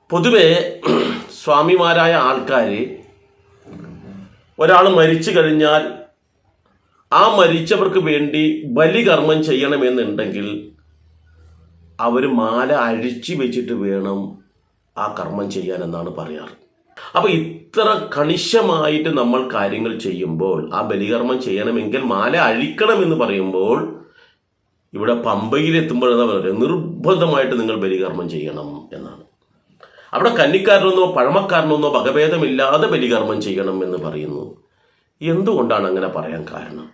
പൊതുവെ സ്വാമിമാരായ ആൾക്കാർ ഒരാൾ മരിച്ചു കഴിഞ്ഞാൽ ആ മരിച്ചവർക്ക് വേണ്ടി ബലികർമ്മം ചെയ്യണമെന്നുണ്ടെങ്കിൽ അവർ മാല അഴിച്ചു വെച്ചിട്ട് വേണം ആ കർമ്മം ചെയ്യാൻ എന്നാണ് പറയാറ്. അപ്പോൾ ഇത്ര കണിശമായിട്ട് നമ്മൾ കാര്യങ്ങൾ ചെയ്യുമ്പോൾ, ആ ബലികർമ്മം ചെയ്യണമെങ്കിൽ മാല അഴിക്കണമെന്ന് പറയുമ്പോൾ, ഇവിടെ പമ്പയിലെത്തുമ്പോഴെന്നാ പറയുന്നത് നിർബന്ധമായിട്ട് നിങ്ങൾ ബലികർമ്മം ചെയ്യണം എന്നാണ്. അവിടെ കന്നിക്കാരനെന്നോ പഴമക്കാരനെന്നോ വകഭേദമില്ലാതെ ബലികർമ്മം ചെയ്യണം എന്ന് പറയുന്നു. എന്തുകൊണ്ടാണ് അങ്ങനെ പറയാൻ കാരണം?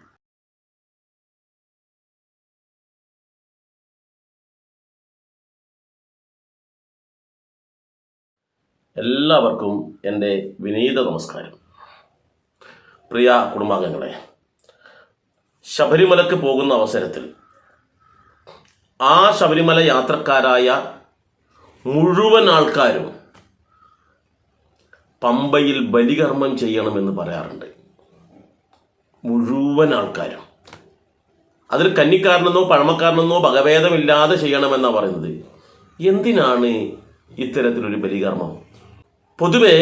എല്ലാവർക്കും എൻ്റെ വിനീത നമസ്കാരം. പ്രിയ കുടുംബാംഗങ്ങളെ, ശബരിമലക്ക് പോകുന്ന അവസരത്തിൽ ആ ശബരിമല യാത്രക്കാരായ മുഴുവൻ ആൾക്കാരും പമ്പയിൽ ബലികർമ്മം ചെയ്യണമെന്ന് പറയാറുണ്ട്. മുഴുവൻ ആൾക്കാരും. അതിൽ കന്നിക്കാരനെന്നോ പഴമക്കാരനെന്നോ വകഭേദമില്ലാതെ ചെയ്യണമെന്നാണ് പറയുന്നത്. എന്തിനാണ് ഇത്തരത്തിലൊരു ബലികർമ്മം? പൊതുവെ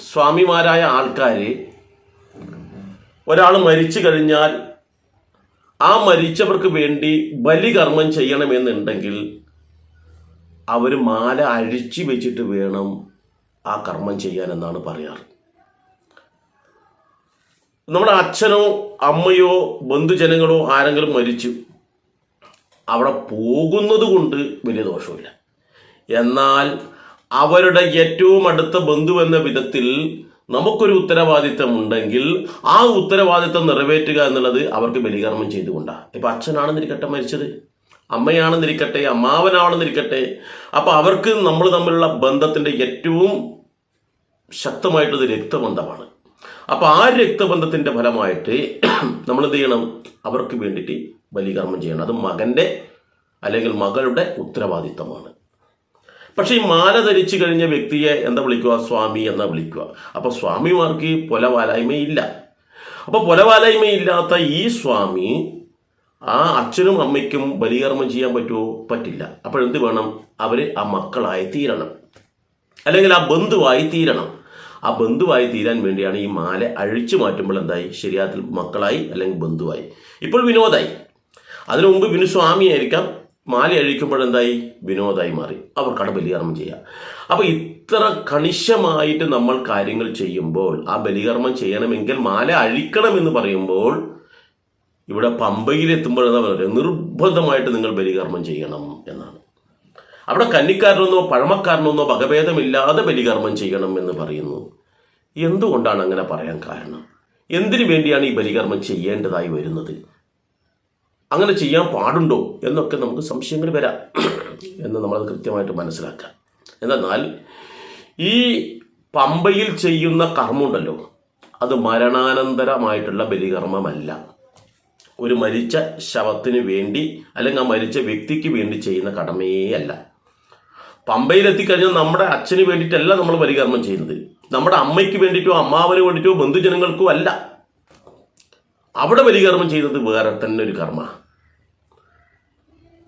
സ്വാമിമാരായ ആൾക്കാർ ഒരാൾ മരിച്ചു കഴിഞ്ഞാൽ ആ മരിച്ചവർക്ക് വേണ്ടി ബലികർമ്മം ചെയ്യണമെന്നുണ്ടെങ്കിൽ അവർ മാല അഴിച്ചു വെച്ചിട്ട് വേണം ആ കർമ്മം ചെയ്യാൻ എന്നാണ് പറയാറ്. നമ്മുടെ അച്ഛനോ അമ്മയോ ബന്ധുജനങ്ങളോ ആരെങ്കിലും മരിച്ചു, അവിടെ പോകുന്നത് കൊണ്ട് വലിയ ദോഷമില്ല. എന്നാൽ അവരുടെ ഏറ്റവും അടുത്ത ബന്ധു എന്ന വിധത്തിൽ നമുക്കൊരു ഉത്തരവാദിത്തം ഉണ്ടെങ്കിൽ ആ ഉത്തരവാദിത്തം നിറവേറ്റുക എന്നുള്ളത് അവർക്ക് ബലികർമ്മം ചെയ്തുകൊണ്ടാണ്. ഇപ്പം അച്ഛനാണെന്നിരിക്കട്ടെ മരിച്ചത്, അമ്മയാണെന്നിരിക്കട്ടെ, അമ്മാവനാണെന്നിരിക്കട്ടെ, അപ്പോൾ അവർക്ക് നമ്മൾ തമ്മിലുള്ള ബന്ധത്തിൻ്റെ ഏറ്റവും ശക്തമായിട്ടത് രക്തബന്ധമാണ്. അപ്പോൾ ആ രക്തബന്ധത്തിൻ്റെ ഫലമായിട്ട് നമ്മൾ എന്ത് ചെയ്യണം? അവർക്ക് വേണ്ടിയിട്ട് ബലികർമ്മം ചെയ്യണം. അത് മകൻ്റെ അല്ലെങ്കിൽ മകളുടെ ഉത്തരവാദിത്തമാണ്. പക്ഷേ ഈ മാല ധരിച്ചു കഴിഞ്ഞ വ്യക്തിയെ എന്താ വിളിക്കുക? സ്വാമി എന്നാ വിളിക്കുക. അപ്പോൾ സ്വാമിമാർക്ക് പൊലവാലായ്മയില്ല. അപ്പോൾ പൊലവാലായ്മയില്ലാത്ത ഈ സ്വാമി ആ അച്ഛനും അമ്മയ്ക്കും ബലികർമ്മം ചെയ്യാൻ പറ്റുമോ? പറ്റില്ല. അപ്പോഴെന്ത് വേണം? അവർ ആ മക്കളായി തീരണം, അല്ലെങ്കിൽ ആ ബന്ധുവായി തീരണം. ആ ബന്ധുവായി തീരാൻ വേണ്ടിയാണ് ഈ മാല അഴിച്ചു മാറ്റുമ്പോൾ എന്തായി? ശരിയാത്തിൽ മക്കളായി അല്ലെങ്കിൽ ബന്ധുവായി. ഇപ്പോൾ വിനോദായി. അതിനു മുമ്പ് വിനു സ്വാമിയായിരിക്കാം, മാല അഴിക്കുമ്പോഴെന്തായി? വിനോദായി മാറി. അവർക്കാണ് ബലികർമ്മം ചെയ്യുക. അപ്പോൾ ഇത്ര കണിശമായിട്ട് നമ്മൾ കാര്യങ്ങൾ ചെയ്യുമ്പോൾ, ആ ബലികർമ്മം ചെയ്യണമെങ്കിൽ മാല അഴിക്കണമെന്ന് പറയുമ്പോൾ, ഇവിടെ പമ്പയിലെത്തുമ്പോഴെന്നാ പറയുന്നത് നിർബന്ധമായിട്ട് നിങ്ങൾ ബലികർമ്മം ചെയ്യണം എന്നാണ്. അവിടെ കന്നിക്കാരനെന്നോ പഴമക്കാരനെന്നോ വകഭേദമില്ലാതെ ബലികർമ്മം ചെയ്യണം എന്ന് പറയുന്നു. എന്തുകൊണ്ടാണ് അങ്ങനെ പറയാൻ കാരണം? എന്തിനു വേണ്ടിയാണ് ഈ ബലികർമ്മം ചെയ്യേണ്ടതായി വരുന്നത്? അങ്ങനെ ചെയ്യാൻ പാടുണ്ടോ എന്നൊക്കെ നമുക്ക് സംശയങ്ങൾ വരാം എന്ന് നമ്മളത് കൃത്യമായിട്ട് മനസ്സിലാക്കാം. എന്നാൽ ഈ പമ്പയിൽ ചെയ്യുന്ന കർമ്മമുണ്ടല്ലോ, അത് മരണാനന്തരമായിട്ടുള്ള ബലികർമ്മമല്ല. ഒരു മരിച്ച ശവത്തിന് വേണ്ടി അല്ലെങ്കിൽ ആ മരിച്ച വ്യക്തിക്ക് വേണ്ടി ചെയ്യുന്ന കടമയേ അല്ല. പമ്പയിലെത്തിക്കഴിഞ്ഞാൽ നമ്മുടെ അച്ഛന് വേണ്ടിയിട്ടല്ല നമ്മൾ ബലികർമ്മം ചെയ്യുന്നത്, നമ്മുടെ അമ്മയ്ക്ക് വേണ്ടിയിട്ടോ അമ്മാവന് വേണ്ടിയിട്ടോ ബന്ധുജനങ്ങൾക്കോ അല്ല. അവിടെ ബലികർമ്മം ചെയ്യുന്നത് വേറെ തന്നെ ഒരു കർമ്മ.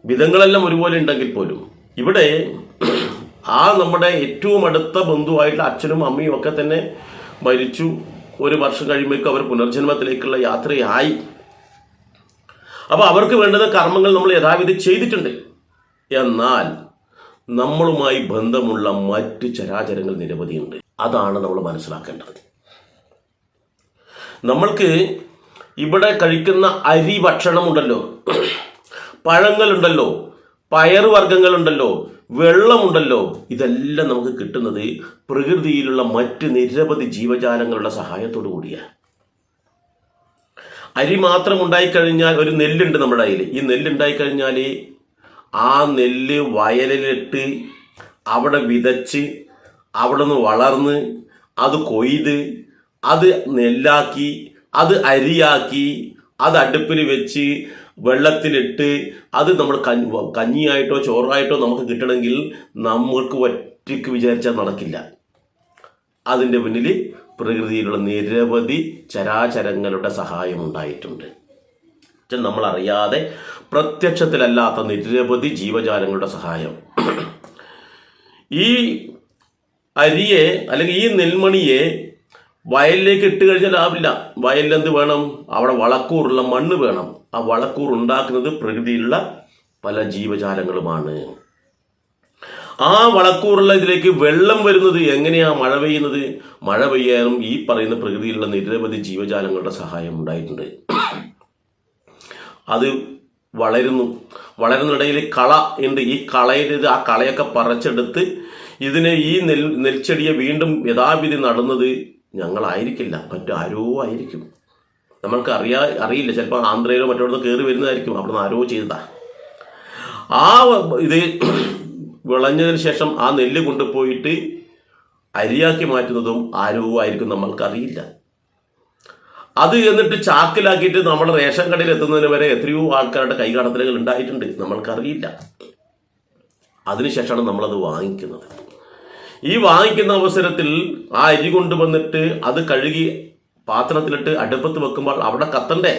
വിധങ്ങളെല്ലാം ഒരുപോലെ ഉണ്ടെങ്കിൽ പോലും ഇവിടെ ആ നമ്മുടെ ഏറ്റവും അടുത്ത ബന്ധുവായിട്ടുള്ള അച്ഛനും അമ്മയും ഒക്കെ തന്നെ മരിച്ചു. ഒരു വർഷം കഴിയുമ്പോഴേക്കും അവർ പുനർജന്മത്തിലേക്കുള്ള യാത്രയായി. അപ്പോൾ അവർക്ക് വേണ്ടുന്ന കർമ്മങ്ങൾ നമ്മൾ യഥാവിധി ചെയ്തിട്ടുണ്ട്. എന്നാൽ നമ്മളുമായി ബന്ധമുള്ള മറ്റ് ചരാചരങ്ങൾ നിരവധിയുണ്ട്. അതാണ് നമ്മൾ മനസ്സിലാക്കേണ്ടത്. നമ്മൾക്ക് ഇവിടെ കഴിക്കുന്ന അരി ഭക്ഷണമുണ്ടല്ലോ, പഴങ്ങളുണ്ടല്ലോ, പയറുവർഗ്ഗങ്ങളുണ്ടല്ലോ, വെള്ളമുണ്ടല്ലോ, ഇതെല്ലാം നമുക്ക് കിട്ടുന്നത് പ്രകൃതിയിലുള്ള മറ്റ് നിരവധി ജീവജാലങ്ങളുടെ സഹായത്തോടു കൂടിയാണ്. അരി മാത്രം ഉണ്ടായിക്കഴിഞ്ഞാൽ, ഒരു നെല്ലുണ്ട് നമ്മുടെ കയ്യിൽ, ഈ നെല്ലുണ്ടായിക്കഴിഞ്ഞാൽ ആ നെല്ല് വയലിലിട്ട് അവിടെ വിതച്ച് അവിടെ നിന്ന് വളർന്ന് അത് കൊയ്ത് അത് നെല്ലാക്കി അത് അരിയാക്കി അത് അടുപ്പിൽ വെച്ച് വെള്ളത്തിലിട്ട് അത് നമ്മൾ കഞ്ഞിയായിട്ടോ ചോറായിട്ടോ നമുക്ക് കിട്ടണമെങ്കിൽ നമ്മൾക്ക് ഒറ്റയ്ക്ക് വിചാരിച്ചാൽ നടക്കില്ല. അതിൻ്റെ പിന്നിൽ പ്രകൃതിയിലുള്ള നിരവധി ചരാചരങ്ങളുടെ സഹായം ഉണ്ടായിട്ടുണ്ട്. നമ്മൾ അറിയാതെ പ്രത്യക്ഷത്തിലല്ലാത്ത നിരവധി ജീവജാലങ്ങളുടെ സഹായം. ഈ അരിയെ അല്ലെങ്കിൽ ഈ നെൽമണിയെ വയലിലേക്ക് ഇട്ട് കഴിഞ്ഞാൽ ആവില്ല. വയലിൽ എന്ത് വേണം? അവിടെ വളക്കൂറുള്ള മണ്ണ് വേണം. ആ വളക്കൂർ ഉണ്ടാക്കുന്നത് പ്രകൃതിയിലുള്ള പല ജീവജാലങ്ങളുമാണ്. ആ വളക്കൂറുള്ള ഇതിലേക്ക് വെള്ളം വരുന്നത് എങ്ങനെയാ? മഴ പെയ്യുന്നത്. മഴ പെയ്യാനും ഈ പറയുന്ന പ്രകൃതിയിലുള്ള നിരവധി ജീവജാലങ്ങളുടെ സഹായം ഉണ്ടായിട്ടുണ്ട്. അത് വളരുന്നിടയിൽ കള ഉണ്ട്. ഈ കളയിൽ ആ കളയൊക്കെ പറിച്ചെടുത്ത് ഇതിനെ ഈ നെൽച്ചെടിയെ വീണ്ടും യഥാവിധി നടുന്നത് ഞങ്ങളായിരിക്കില്ല, മറ്റാരോ ആയിരിക്കും. നമ്മൾക്ക് അറിയില്ല. ചിലപ്പോൾ ആന്ധ്രയിലോ മറ്റോടത്തോ കയറി വരുന്നതായിരിക്കും. അവിടെ നിന്ന് ആരോ ചെയ്തതാ. ആ ഇത് വിളഞ്ഞതിന് ശേഷം ആ നെല്ല് കൊണ്ടുപോയിട്ട് അരിയാക്കി മാറ്റുന്നതും ആരോ ആയിരിക്കും, നമ്മൾക്കറിയില്ല. അത് എന്നിട്ട് ചാക്കിലാക്കിയിട്ട് നമ്മുടെ റേഷൻ കടയിൽ എത്തുന്നതിന് വരെ എത്രയോ ആൾക്കാരുടെ കൈകടത്തലുകൾ ഉണ്ടായിട്ടുണ്ട്, നമ്മൾക്കറിയില്ല. അതിനുശേഷമാണ് നമ്മളത് വാങ്ങിക്കുന്നത്. ഈ വാങ്ങിക്കുന്ന അവസരത്തിൽ ആ അരി കൊണ്ടുവന്നിട്ട് അത് കഴുകി പാത്രത്തിലിട്ട് അടുപ്പത്ത് വെക്കുമ്പോൾ അവിടെ കത്തണ്ടേ?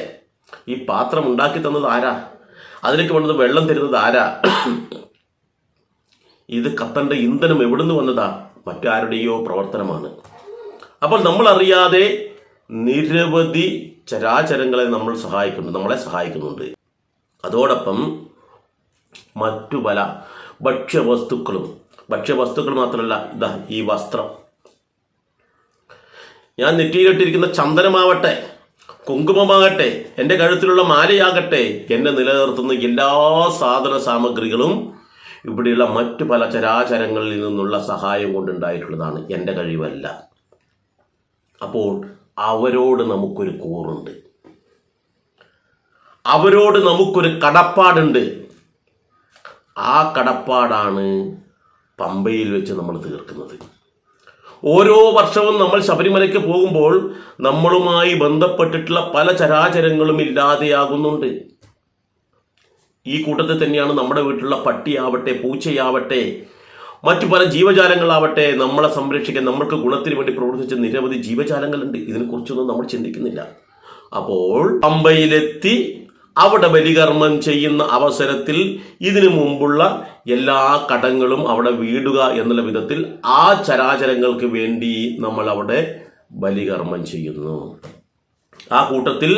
ഈ പാത്രം ഉണ്ടാക്കി തന്നത് ആരാ? അതിലേക്ക് വേണ്ടത് വെള്ളം തരുന്നത് ആരാ? ഇത് കത്തണ്ട ഇന്ധനം എവിടുന്ന് വന്നതാ? മറ്റാരുടെയോ പ്രവർത്തനമാണ്. അപ്പോൾ നമ്മൾ അറിയാതെ നിരവധി ചരാചരങ്ങളെ നമ്മളെ സഹായിക്കുന്നുണ്ട്. അതോടൊപ്പം മറ്റു പല ഭക്ഷ്യവസ്തുക്കൾ മാത്രമല്ല, ഇതാ ഈ വസ്ത്രം, ഞാൻ നെറ്റിയിലിട്ടിരിക്കുന്ന ചന്ദനമാവട്ടെ, കുങ്കുമമാകട്ടെ, എൻ്റെ കഴുത്തിലുള്ള മാലയാകട്ടെ, എന്നെ നിലനിർത്തുന്ന എല്ലാ സാധന സാമഗ്രികളും ഇവിടെയുള്ള മറ്റു പല ചരാചരങ്ങളിൽ നിന്നുള്ള സഹായം കൊണ്ടുണ്ടായിട്ടുള്ളതാണ്, എൻ്റെ കഴിവല്ല. അപ്പോൾ അവരോട് നമുക്കൊരു കൂറുണ്ട്, അവരോട് നമുക്കൊരു കടപ്പാടുണ്ട്. ആ കടപ്പാടാണ് പമ്പയിൽ വെച്ച് നമ്മൾ തീർക്കുന്നത്. ഓരോ വർഷവും നമ്മൾ ശബരിമലയ്ക്ക് പോകുമ്പോൾ നമ്മളുമായി ബന്ധപ്പെട്ടിട്ടുള്ള പല ചരാചരങ്ങളും ഇല്ലാതെയാകുന്നുണ്ട്. ഈ കൂട്ടത്തിൽ തന്നെയാണ് നമ്മുടെ വീട്ടിലുള്ള പട്ടിയാവട്ടെ, പൂച്ചയാവട്ടെ, മറ്റു പല ജീവജാലങ്ങളാവട്ടെ, നമ്മളെ സംരക്ഷിക്കാൻ നമ്മൾക്ക് ഗുണത്തിന് വേണ്ടി പ്രവർത്തിച്ച നിരവധി ജീവജാലങ്ങളുണ്ട്. ഇതിനെക്കുറിച്ചൊന്നും നമ്മൾ ചിന്തിക്കുന്നില്ല. അപ്പോൾ പമ്പയിലെത്തി അവിടെ ബലികർമ്മം ചെയ്യുന്ന അവസരത്തിൽ ഇതിനു മുമ്പുള്ള എല്ലാ കടങ്ങളും അവിടെ വീടുക എന്നുള്ള വിധത്തിൽ ആ ചരാചരങ്ങൾക്ക് വേണ്ടി നമ്മൾ അവിടെ ബലികർമ്മം ചെയ്യുന്നു. ആ കൂട്ടത്തിൽ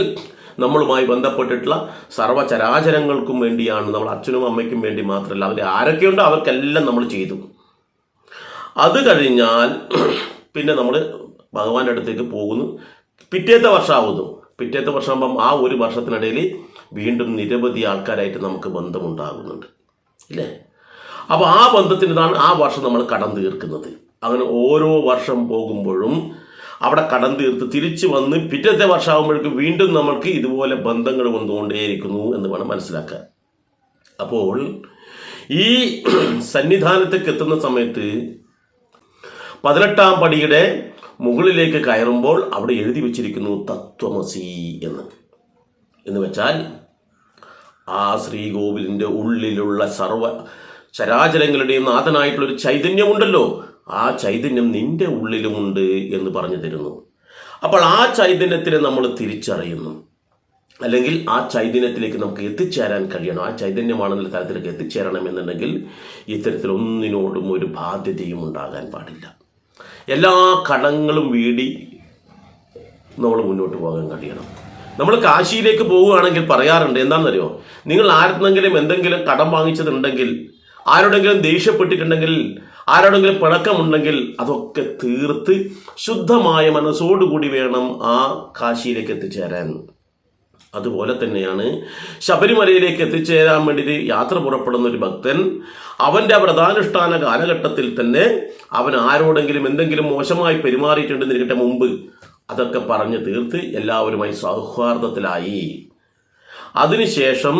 നമ്മളുമായി ബന്ധപ്പെട്ടിട്ടുള്ള സർവ്വചരാചരങ്ങൾക്കും വേണ്ടിയാണ്, നമ്മൾ അച്ഛനും അമ്മയ്ക്കും വേണ്ടി മാത്രമല്ല, അവർ ആരൊക്കെയുണ്ടോ അവർക്കെല്ലാം നമ്മൾ ചെയ്തു. അത് കഴിഞ്ഞാൽ പിന്നെ നമ്മൾ ഭഗവാന്റെ അടുത്തേക്ക് പോകുന്നു. പിറ്റേത്തെ വർഷമാകുമ്പോൾ ആ ഒരു വർഷത്തിനിടയിൽ വീണ്ടും നിരവധി ആൾക്കാരായിട്ട് നമുക്ക് ബന്ധമുണ്ടാകുന്നുണ്ട്, ഇല്ലേ? അപ്പോൾ ആ ബന്ധത്തിനാണ് ആ വർഷം നമ്മൾ കടം തീർക്കുന്നത്. അങ്ങനെ ഓരോ വർഷം പോകുമ്പോഴും അവിടെ കടം തീർത്ത് തിരിച്ചു വന്ന് പിറ്റത്തെ വർഷമാകുമ്പോഴേക്കും വീണ്ടും നമ്മൾക്ക് ഇതുപോലെ ബന്ധങ്ങൾ വന്നുകൊണ്ടേയിരിക്കുന്നു എന്ന് വേണം മനസ്സിലാക്കാൻ. അപ്പോൾ ഈ സന്നിധാനത്തേക്ക് എത്തുന്ന സമയത്ത് 18ാം പടിയുടെ മുകളിലേക്ക് കയറുമ്പോൾ അവിടെ എഴുതി വെച്ചിരിക്കുന്നു തത്വമസി എന്ന് വെച്ചാൽ ആ ശ്രീകോവിലിൻ്റെ ഉള്ളിലുള്ള സർവ ചരാചരങ്ങളുടെയും നാഥനായിട്ടുള്ളൊരു ചൈതന്യമുണ്ടല്ലോ, ആ ചൈതന്യം നിന്റെ ഉള്ളിലുമുണ്ട് എന്ന് പറഞ്ഞു തരുന്നു. അപ്പോൾ ആ ചൈതന്യത്തിനെ നമ്മൾ തിരിച്ചറിയുന്നു, അല്ലെങ്കിൽ ആ ചൈതന്യത്തിലേക്ക് നമുക്ക് എത്തിച്ചേരാൻ കഴിയണം. ആ ചൈതന്യമാണെന്നുള്ള തരത്തിലേക്ക് എത്തിച്ചേരണമെന്നുണ്ടെങ്കിൽ ഇത്തരത്തിലൊന്നിനോടും ഒരു ബാധ്യതയും ഉണ്ടാകാൻ പാടില്ല. എല്ലാ കടങ്ങളും വീടി നമ്മൾ മുന്നോട്ട് പോകാൻ കഴിയണം. നമ്മൾ കാശിയിലേക്ക് പോവുകയാണെങ്കിൽ പറയാറുണ്ട്, എന്താണെന്നറിയോ, നിങ്ങൾ ആരെന്നെങ്കിലും എന്തെങ്കിലും കടം വാങ്ങിച്ചതുണ്ടെങ്കിൽ, ആരോടെങ്കിലും ദേഷ്യപ്പെട്ടിട്ടുണ്ടെങ്കിൽ, ആരോടെങ്കിലും പിണക്കമുണ്ടെങ്കിൽ അതൊക്കെ തീർത്ത് ശുദ്ധമായ മനസ്സോടുകൂടി വേണം ആ കാശിയിലേക്ക് എത്തിച്ചേരാൻ. അതുപോലെ തന്നെയാണ് ശബരിമലയിലേക്ക് എത്തിച്ചേരാൻ വേണ്ടി യാത്ര പുറപ്പെടുന്ന ഒരു ഭക്തൻ, അവൻ്റെ വ്രതാനുഷ്ഠാന കാലഘട്ടത്തിൽ തന്നെ അവൻ ആരോടെങ്കിലും എന്തെങ്കിലും മോശമായി പെരുമാറിയിട്ടുണ്ടെന്നിരിക്കട്ടെ മുമ്പ് അതൊക്കെ പറഞ്ഞ് തീർത്ത് എല്ലാവരുമായി സൗഹാർദ്ദത്തിലായി. അതിനുശേഷം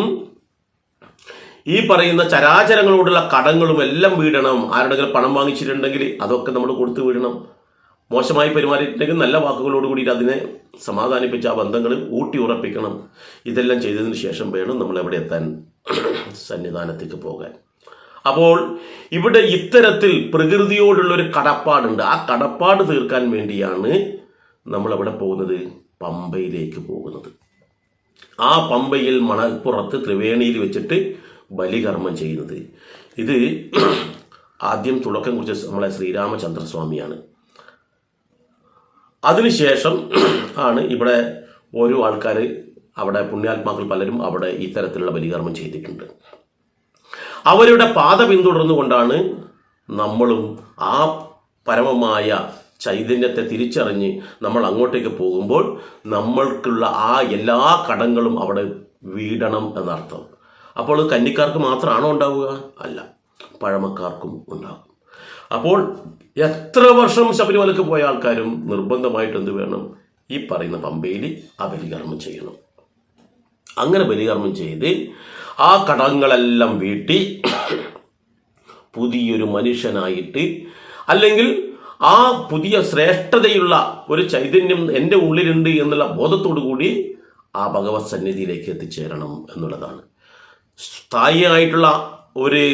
ഈ പറയുന്ന ചരാചരങ്ങളോടുള്ള കടങ്ങളും എല്ലാം വീടണം. ആരോടെങ്കിലും പണം വാങ്ങിച്ചിട്ടുണ്ടെങ്കിൽ അതൊക്കെ നമ്മൾ കൊടുത്തു വീടണം. മോശമായി പെരുമാറിയിട്ടുണ്ടെങ്കിൽ നല്ല വാക്കുകളോട് കൂടിയിട്ട് അതിനെ സമാധാനിപ്പിച്ച് ആ ബന്ധങ്ങൾ ഊട്ടി ഉറപ്പിക്കണം. ഇതെല്ലാം ചെയ്തതിന് ശേഷം വേണം നമ്മൾ എവിടെ എത്താൻ? സന്നിധാനത്തേക്ക് പോകാൻ. അപ്പോൾ ഇവിടെ ഇത്തരത്തിൽ പ്രകൃതിയോടുള്ളൊരു കടപ്പാടുണ്ട്. ആ കടപ്പാട് തീർക്കാൻ വേണ്ടിയാണ് നമ്മളെവിടെ പോകുന്നത്? പമ്പയിലേക്ക് പോകുന്നത്. ആ പമ്പയിൽ മണൽപ്പുറത്ത് ത്രിവേണിയിൽ വെച്ചിട്ട് ബലികർമ്മം ചെയ്യുന്നത്. ഇത് ആദ്യം തുടക്കം കുറിച്ച നമ്മളെ ശ്രീരാമചന്ദ്രസ്വാമിയാണ്. അതിനുശേഷം ആണ് ഇവിടെ ഓരോ ആൾക്കാർ, അവിടെ പുണ്യാത്മാക്കൾ പലരും അവിടെ ഇത്തരത്തിലുള്ള ബലികർമ്മം ചെയ്തിട്ടുണ്ട്. അവരുടെ പാത പിന്തുടർന്നുകൊണ്ടാണ് നമ്മളും ആ പരമമായ ചൈതന്യത്തെ തിരിച്ചറിഞ്ഞ് നമ്മൾ അങ്ങോട്ടേക്ക് പോകുമ്പോൾ നമ്മൾക്കുള്ള ആ എല്ലാ കടങ്ങളും അവിടെ വീടണം എന്നർത്ഥം. അപ്പോൾ കന്നിക്കാർക്ക് മാത്രമാണോ ഉണ്ടാവുക? അല്ല, പഴമക്കാർക്കും ഉണ്ടാകും. അപ്പോൾ എത്ര വർഷം ശബരിമലക്ക് പോയ ആൾക്കാരും നിർബന്ധമായിട്ട് എന്ത് വേണം? ഈ പറയുന്ന പമ്പയിൽ ആ ബലികർമ്മം ചെയ്യണം. അങ്ങനെ ബലികർമ്മം ചെയ്ത് ആ കടങ്ങളെല്ലാം വീട്ടി പുതിയൊരു മനുഷ്യനായിട്ട്, അല്ലെങ്കിൽ ആ പുതിയ ശ്രേഷ്ഠതയുള്ള ഒരു ചൈതന്യം എൻ്റെ ഉള്ളിലുണ്ട് എന്നുള്ള ബോധത്തോടു കൂടി ആ ഭഗവത് സന്നിധിയിലേക്ക് എത്തിച്ചേരണം എന്നുള്ളതാണ്. സ്ഥായിയായിട്ടുള്ള ഒരു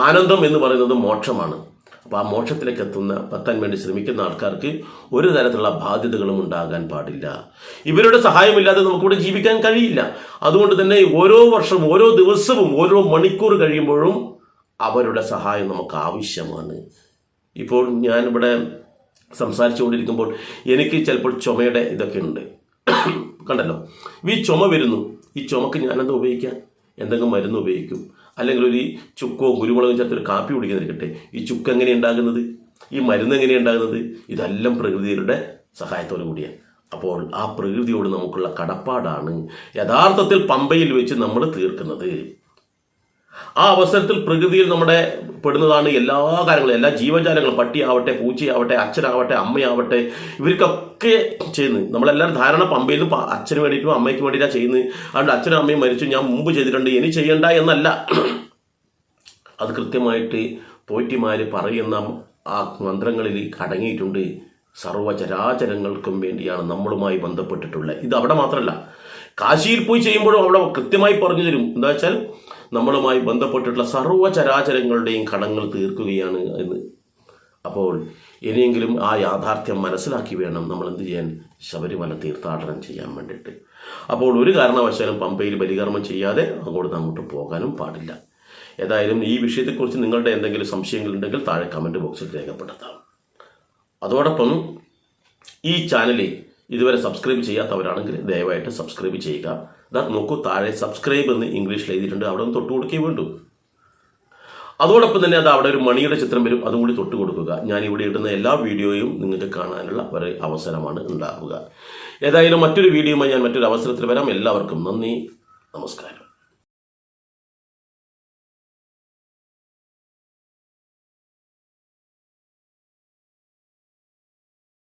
ആനന്ദം എന്ന് പറയുന്നത് മോക്ഷമാണ്. അപ്പോൾ ആ മോക്ഷത്തിലേക്ക് എത്താൻ വേണ്ടി ശ്രമിക്കുന്ന ആൾക്കാർക്ക് ഒരു തരത്തിലുള്ള ബാധ്യതകളും ഉണ്ടാകാൻ പാടില്ല. ഇവരുടെ സഹായമില്ലാതെ നമുക്കിവിടെ ജീവിക്കാൻ കഴിയില്ല. അതുകൊണ്ട് തന്നെ ഓരോ വർഷവും, ഓരോ ദിവസവും, ഓരോ മണിക്കൂർ കഴിയുമ്പോഴും അവരുടെ സഹായം നമുക്ക് ആവശ്യമാണ്. ഇപ്പോൾ ഞാനിവിടെ സംസാരിച്ചുകൊണ്ടിരിക്കുമ്പോൾ എനിക്ക് ചിലപ്പോൾ ചുമയുടെ ഇതൊക്കെ ഉണ്ട്, കണ്ടല്ലോ. ഈ ചുമ വരുന്നു, ഈ ചുമക്ക് ഞാനെന്താ ഉപയോഗിക്കാം? എന്തെങ്കിലും മരുന്ന് ഉപയോഗിക്കും, അല്ലെങ്കിൽ ഒരു ചുക്കോ കുരുമുളകും ചേർത്തൊരു കാപ്പി കുടിക്കുന്നിരിക്കട്ടെ. ഈ ചുക്ക് എങ്ങനെയാണ് ഉണ്ടാകുന്നത്? ഈ മരുന്ന് എങ്ങനെയാണ് ഉണ്ടാകുന്നത്? ഇതെല്ലാം പ്രകൃതിയുടെ സഹായത്തോടു കൂടിയാണ്. അപ്പോൾ ആ പ്രകൃതിയോട് നമുക്കുള്ള കടപ്പാടാണ് യഥാർത്ഥത്തിൽ പമ്പയിൽ വെച്ച് നമ്മൾ തീർക്കുന്നത്. ആ അവസരത്തിൽ പ്രകൃതിയിൽ നമ്മുടെ പെടുന്നതാണ് എല്ലാ കാര്യങ്ങളും, എല്ലാ ജീവജാലങ്ങളും, പട്ടിയാവട്ടെ, പൂച്ചയാവട്ടെ, അച്ഛനാവട്ടെ, അമ്മയാവട്ടെ, ഇവർക്കൊക്കെ ചെയ്യുന്നത്. നമ്മളെല്ലാവരും ധാരണ പമ്പയിൽ നിന്ന് അച്ഛന് വേണ്ടിയിട്ടും അമ്മയ്ക്ക് വേണ്ടിയിട്ടാണ് ചെയ്യുന്നത്. അതുകൊണ്ട് അച്ഛനും അമ്മയും മരിച്ചു, ഞാൻ മുമ്പ് ചെയ്തിട്ടുണ്ട്, ഇനി ചെയ്യണ്ട എന്നല്ല. അത് കൃത്യമായിട്ട് പോറ്റിമാർ പറയുന്ന ആ മന്ത്രങ്ങളിൽ അടങ്ങിയിട്ടുണ്ട്. സർവ്വചരാചരങ്ങൾക്കും വേണ്ടിയാണ് നമ്മളുമായി ബന്ധപ്പെട്ടിട്ടുള്ളത്. ഇത് അവിടെ മാത്രമല്ല, കാശിയിൽ പോയി ചെയ്യുമ്പോഴും അവിടെ കൃത്യമായി പറഞ്ഞു തരും. എന്താ വെച്ചാൽ നമ്മളുമായി ബന്ധപ്പെട്ടിട്ടുള്ള സർവ്വചരാചരങ്ങളുടെയും കടങ്ങൾ തീർക്കുകയാണ് എന്ന്. അപ്പോൾ ഇനിയെങ്കിലും ആ യാഥാർത്ഥ്യം മനസ്സിലാക്കി വേണം നമ്മൾ എന്ത് ചെയ്യാൻ? ശബരിമല തീർത്ഥാടനം ചെയ്യാൻ വേണ്ടിയിട്ട്. അപ്പോൾ ഒരു കാരണവശാലും പമ്പയിൽ ബലികർമ്മം ചെയ്യാതെ അങ്ങോട്ട് പോകാനും പാടില്ല. ഏതായാലും ഈ വിഷയത്തെക്കുറിച്ച് നിങ്ങളുടെ എന്തെങ്കിലും സംശയങ്ങളുണ്ടെങ്കിൽ താഴെ കമൻറ്റ് ബോക്സിൽ രേഖപ്പെടുത്താം. അതോടൊപ്പം ഈ ചാനലിൽ ഇതുവരെ സബ്സ്ക്രൈബ് ചെയ്യാത്തവരാണെങ്കിൽ ദയവായിട്ട് സബ്സ്ക്രൈബ് ചെയ്യുക. ഇതാ നോക്കൂ, താഴെ സബ്സ്ക്രൈബ് എന്ന് ഇംഗ്ലീഷിൽ എഴുതിയിട്ടുണ്ട്, അവിടെ ഒന്ന് തൊട്ട് കൊടുക്കുകയും വേണ്ടു. അതോടൊപ്പം തന്നെ അത് അവിടെ ഒരു മണിയുടെ ചിത്രം വരും, അതും കൂടി തൊട്ട് കൊടുക്കുക. ഞാൻ ഇവിടെ ഇടുന്ന എല്ലാ വീഡിയോയും നിങ്ങൾക്ക് കാണാനുള്ള ഒരു അവസരമാണ് ഉണ്ടാവുക. ഏതായാലും മറ്റൊരു വീഡിയോയുമായി ഞാൻ മറ്റൊരു അവസരത്തിൽ വരാം. എല്ലാവർക്കും നന്ദി, നമസ്കാരം.